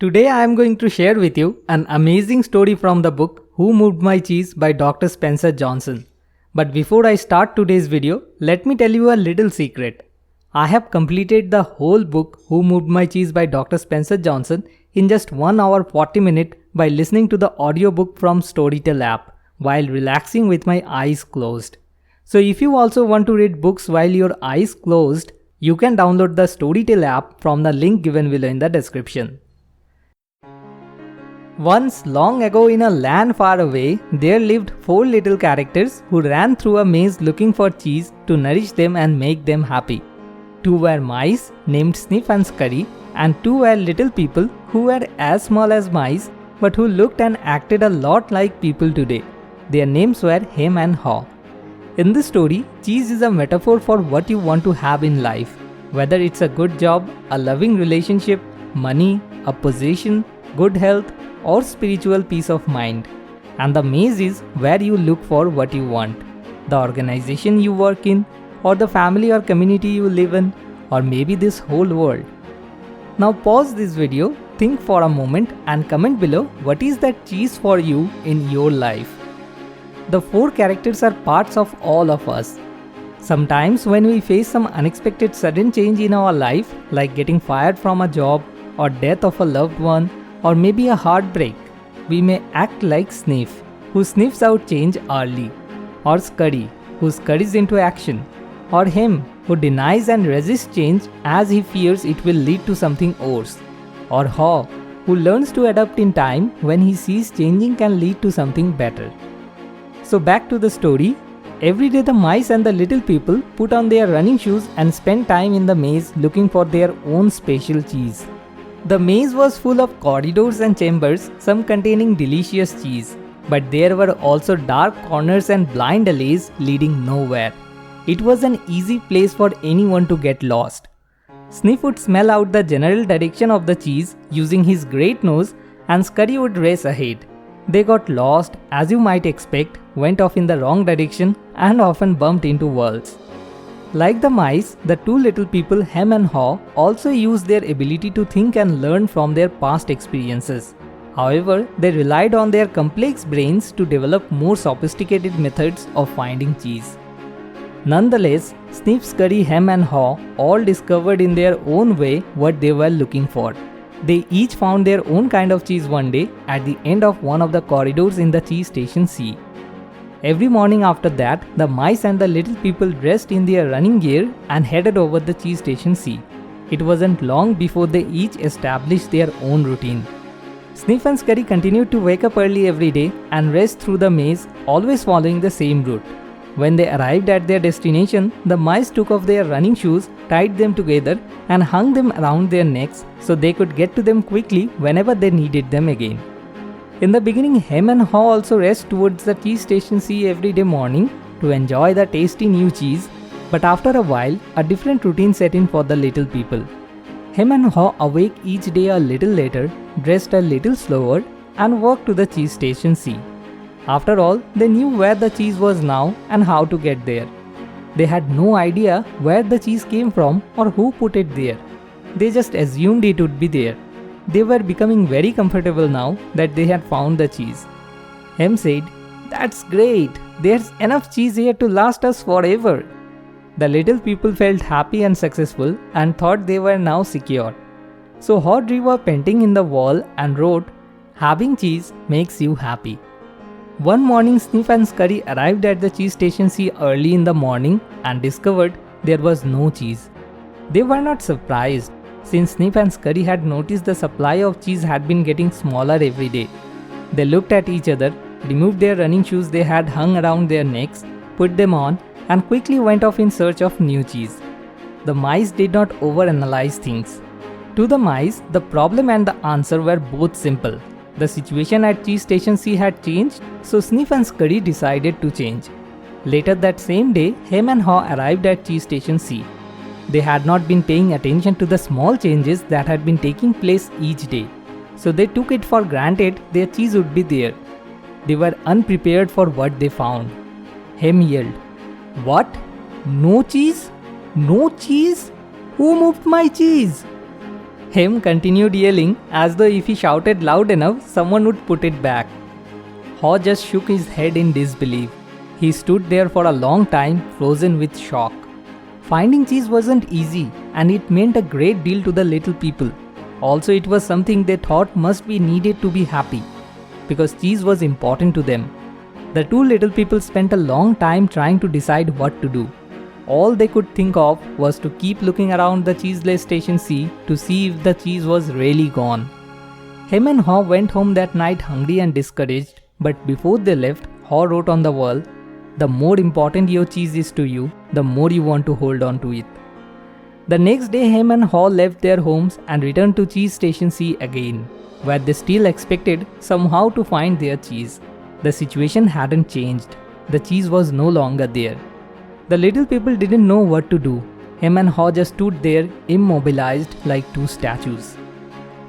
Today I am going to share with you an amazing story from the book Who Moved My Cheese by Dr. Spencer Johnson. But before I start today's video, let me tell you a little secret. I have completed the whole book Who Moved My Cheese by Dr. Spencer Johnson in just 1 hour 40 minutes by listening to the audiobook from Storytel app while relaxing with my eyes closed. So if you also want to read books while your eyes closed, you can download the Storytel app from the link given below in the description. Once long ago in a land far away, there lived 4 little characters who ran through a maze looking for cheese to nourish them and make them happy. 2 were mice named Sniff and Scurry, and 2 were little people who were as small as mice but who looked and acted a lot like people today. Their names were Hem and Haw. In this story, cheese is a metaphor for what you want to have in life, whether it's a good job, a loving relationship, money, a position, good health, or spiritual peace of mind. And the maze is where you look for what you want. The organization you work in, or the family or community you live in, or maybe this whole world. Now pause this video, think for a moment and comment below what is that cheese for you in your life. The 4 characters are parts of all of us. Sometimes when we face some unexpected sudden change in our life, like getting fired from a job, or death of a loved one, or maybe a heartbreak, we may act like Sniff, who sniffs out change early, or Scurry, who scurries into action, or Hem, who denies and resists change as he fears it will lead to something worse, or Haw, who learns to adapt in time when he sees changing can lead to something better. So back to the story. Every day the mice and the little people put on their running shoes and spend time in the maze looking for their own special cheese. The maze was full of corridors and chambers, some containing delicious cheese, but there were also dark corners and blind alleys leading nowhere. It was an easy place for anyone to get lost. Sniff would smell out the general direction of the cheese using his great nose, and Scurry would race ahead. They got lost, as you might expect, went off in the wrong direction, and often bumped into walls. Like the mice, the 2 little people Hem and Haw also use their ability to think and learn from their past experiences. However, they relied on their complex brains to develop more sophisticated methods of finding cheese. Nonetheless, Sniff, Scurry, Hem and Haw all discovered in their own way what they were looking for. They each found their own kind of cheese one day at the end of one of the corridors in the cheese station C. Every morning after that, the mice and the little people dressed in their running gear and headed over the cheese station C. It wasn't long before they each established their own routine. Sniff and Scurry continued to wake up early every day and race through the maze, always following the same route. When they arrived at their destination, the mice took off their running shoes, tied them together, and hung them around their necks so they could get to them quickly whenever they needed them again. In the beginning, Hem and Haw also raced towards the cheese station C every day morning to enjoy the tasty new cheese, but after a while, a different routine set in for the little people. Hem and Haw awake each day a little later, dressed a little slower, and walked to the cheese station C. After all, they knew where the cheese was now and how to get there. They had no idea where the cheese came from or who put it there. They just assumed it would be there. They were becoming very comfortable now that they had found the cheese. Hem said, "That's great! There's enough cheese here to last us forever." The little people felt happy and successful and thought they were now secure. So Haw drew a painting in the wall and wrote, "Having cheese makes you happy." One morning, Sniff and Scurry arrived at the cheese station C early in the morning and discovered there was no cheese. They were not surprised, since Sniff and Scurry had noticed the supply of cheese had been getting smaller every day. They looked at each other, removed their running shoes they had hung around their necks, put them on, and quickly went off in search of new cheese. The mice did not overanalyze things. To the mice, the problem and the answer were both simple. The situation at cheese station C had changed, so Sniff and Scurry decided to change. Later that same day, Hem and Haw arrived at cheese station C. They had not been paying attention to the small changes that had been taking place each day, so they took it for granted their cheese would be there. They were unprepared for what they found. Hem yelled, "What? No cheese? No cheese? Who moved my cheese?" Hem continued yelling as though if he shouted loud enough, someone would put it back. Haw just shook his head in disbelief. He stood there for a long time, frozen with shock. Finding cheese wasn't easy, and it meant a great deal to the little people. Also, it was something they thought must be needed to be happy, because cheese was important to them. The two little people spent a long time trying to decide what to do. All they could think of was to keep looking around the cheeseless station C to see if the cheese was really gone. Hem and Haw went home that night hungry and discouraged, but before they left, Haw wrote on the wall, "The more important your cheese is to you, the more you want to hold on to it." The next day, Hem and Haw left their homes and returned to Cheese Station C again, where they still expected somehow to find their cheese. The situation hadn't changed. The cheese was no longer there. The little people didn't know what to do. Hem and Haw just stood there, immobilized like two statues.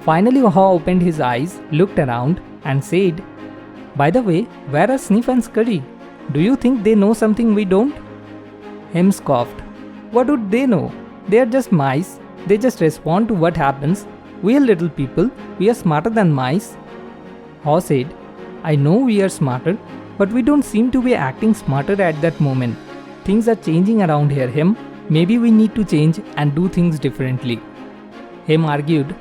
Finally, Haw opened his eyes, looked around, and said, "By the way, where are Sniff and Scurry? Do you think they know something we don't?" Hem scoffed. "What would they know? They are just mice. They just respond to what happens. We are little people. We are smarter than mice." Haw said, "I know we are smarter, but we don't seem to be acting smarter at that moment. Things are changing around here, Hem. Maybe we need to change and do things differently." Hem argued,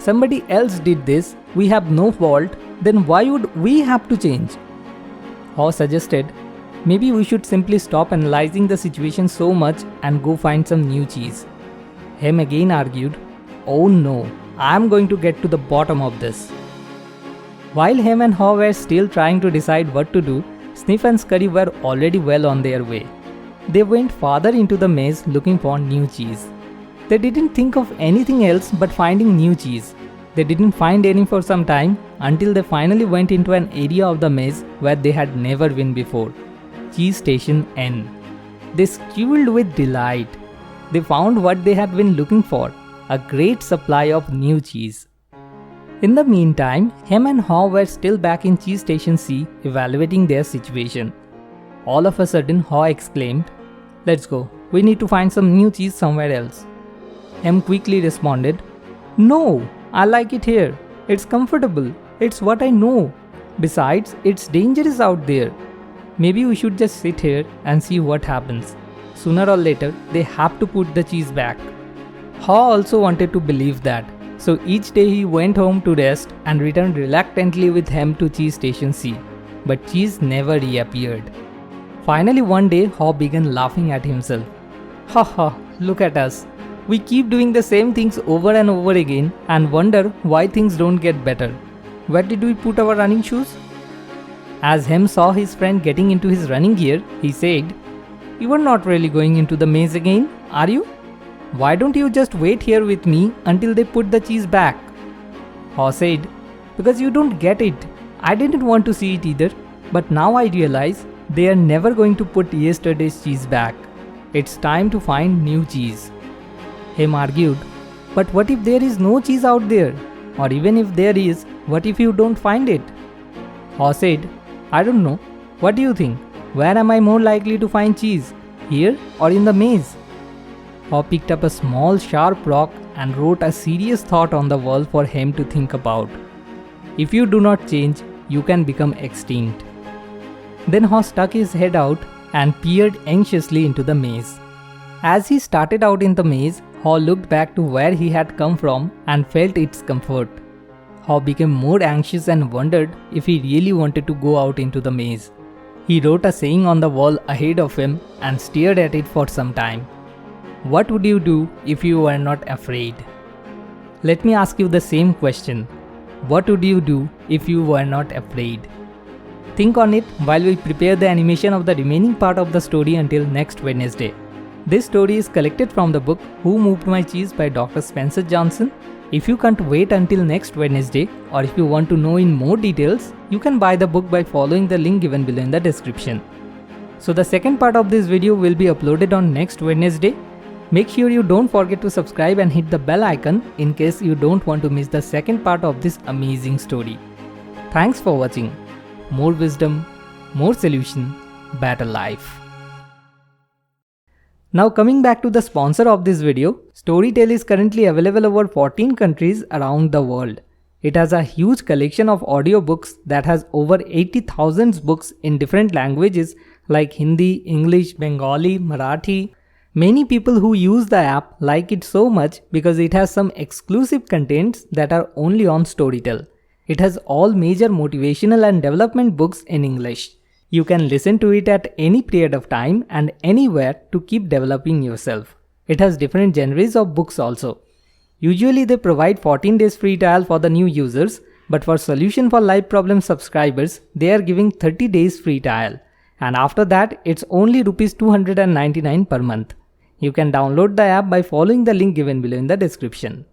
"Somebody else did this. We have no fault. Then why would we have to change?" Haw suggested, "Maybe we should simply stop analyzing the situation so much and go find some new cheese." Hem again argued, "Oh no, I am going to get to the bottom of this." While Hem and Haw were still trying to decide what to do, Sniff and Scurry were already well on their way. They went farther into the maze looking for new cheese. They didn't think of anything else but finding new cheese. They didn't find any for some time until they finally went into an area of the maze where they had never been before. Cheese Station N. They squealed with delight. They found what they had been looking for, a great supply of new cheese. In the meantime, Hem and Haw were still back in Cheese Station C evaluating their situation. All of a sudden, Haw exclaimed, "Let's go. We need to find some new cheese somewhere else." Hem quickly responded, "No, I like it here. It's comfortable. It's what I know. Besides, it's dangerous out there. Maybe we should just sit here and see what happens. Sooner or later, they have to put the cheese back." Haw also wanted to believe that, so each day he went home to rest and returned reluctantly with Hem to Cheese Station C. But cheese never reappeared. Finally one day, Haw began laughing at himself. "Ha ha, look at us. We keep doing the same things over and over again and wonder why things don't get better. Where did we put our running shoes?" As Hem saw his friend getting into his running gear, he said, "You are not really going into the maze again, are you? Why don't you just wait here with me until they put the cheese back?" Haw said, "Because you don't get it. I didn't want to see it either, but now I realize they are never going to put yesterday's cheese back. It's time to find new cheese." Hem argued, "But what if there is no cheese out there? Or even if there is, what if you don't find it?" Haw said, "I don't know. What do you think? Where am I more likely to find cheese? Here or in the maze?" Haw picked up a small sharp rock and wrote a serious thought on the wall for Hem to think about. "If you do not change, you can become extinct." Then Haw stuck his head out and peered anxiously into the maze. As he started out in the maze, Haw looked back to where he had come from and felt its comfort. Haw became more anxious and wondered if he really wanted to go out into the maze. He wrote a saying on the wall ahead of him and stared at it for some time. What would you do if you were not afraid? Let me ask you the same question. What would you do if you were not afraid? Think on it while we prepare the animation of the remaining part of the story until next Wednesday. This story is collected from the book Who Moved My Cheese by Dr. Spencer Johnson. If you can't wait until next Wednesday, or if you want to know in more details, you can buy the book by following the link given below in the description. So the second part of this video will be uploaded on next Wednesday. Make sure you don't forget to subscribe and hit the bell icon in case you don't want to miss the second part of this amazing story. Thanks for watching. More wisdom, more solution, better life. Now coming back to the sponsor of this video, Storytel is currently available over 14 countries around the world. It has a huge collection of audiobooks that has over 80,000 books in different languages like Hindi, English, Bengali, Marathi. Many people who use the app like it so much because it has some exclusive contents that are only on Storytel. It has all major motivational and development books in English. You can listen to it at any period of time and anywhere to keep developing yourself. It has different genres of books also. Usually they provide 14 days free trial for the new users, but for Solution for Life Problem subscribers, they are giving 30 days free trial. And after that, it's only Rs 299 per month. You can download the app by following the link given below in the description.